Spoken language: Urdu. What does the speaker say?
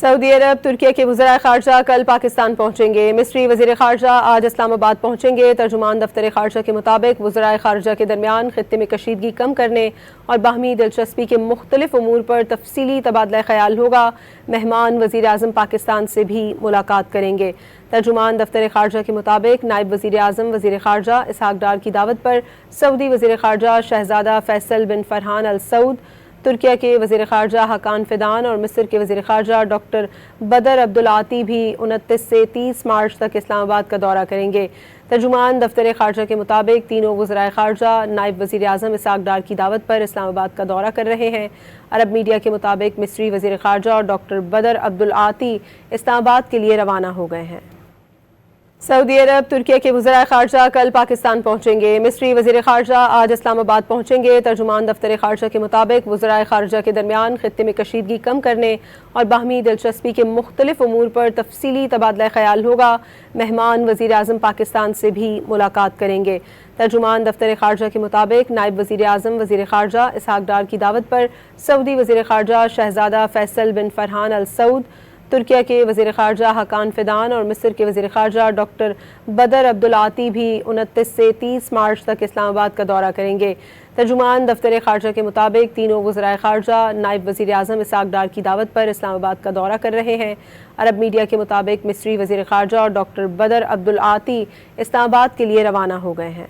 سعودی عرب ترکیہ کے وزرائے خارجہ کل پاکستان پہنچیں گے۔ مصری وزیر خارجہ آج اسلام آباد پہنچیں گے۔ ترجمان دفتر خارجہ کے مطابق وزرائے خارجہ کے درمیان خطے میں کشیدگی کم کرنے اور باہمی دلچسپی کے مختلف امور پر تفصیلی تبادلہ خیال ہوگا۔ مہمان وزیر اعظم پاکستان سے بھی ملاقات کریں گے۔ ترجمان دفتر خارجہ کے مطابق نائب وزیر اعظم وزیر خارجہ اسحاق ڈار کی دعوت پر سعودی وزیر خارجہ شہزادہ فیصل بن فرحان ال سعود، ترکیہ کے وزیر خارجہ حکان فیدان اور مصر کے وزیر خارجہ ڈاکٹر بدر عبدالعاطی بھی 29 سے 30 مارچ تک اسلام آباد کا دورہ کریں گے۔ ترجمان دفتر خارجہ کے مطابق تینوں وزرائے خارجہ نائب وزیر اعظم اسحاق ڈار کی دعوت پر اسلام آباد کا دورہ کر رہے ہیں۔ عرب میڈیا کے مطابق مصری وزیر خارجہ اور ڈاکٹر بدر عبدالعاطی اسلام آباد کے لیے روانہ ہو گئے ہیں۔ سعودی عرب ترکیہ کے وزرائے خارجہ کل پاکستان پہنچیں گے۔ مصری وزیر خارجہ آج اسلام آباد پہنچیں گے۔ ترجمان دفتر خارجہ کے مطابق وزرائے خارجہ کے درمیان خطے میں کشیدگی کم کرنے اور باہمی دلچسپی کے مختلف امور پر تفصیلی تبادلہ خیال ہوگا۔ مہمان وزیر اعظم پاکستان سے بھی ملاقات کریں گے۔ ترجمان دفتر خارجہ کے مطابق نائب وزیر اعظم وزیر خارجہ اسحاق ڈار کی دعوت پر سعودی وزیر خارجہ شہزادہ فیصل بن فرحان ال سعود، ترکیہ کے وزیر خارجہ حکان فیدان اور مصر کے وزیر خارجہ ڈاکٹر بدر عبدالعاطی بھی 29 سے 30 مارچ تک اسلام آباد کا دورہ کریں گے۔ ترجمان دفتر خارجہ کے مطابق تینوں وزرائے خارجہ نائب وزیر اعظم اسحاق ڈار کی دعوت پر اسلام آباد کا دورہ کر رہے ہیں۔ عرب میڈیا کے مطابق مصری وزیر خارجہ اور ڈاکٹر بدر عبدالعاطی اسلام آباد کے لیے روانہ ہو گئے ہیں۔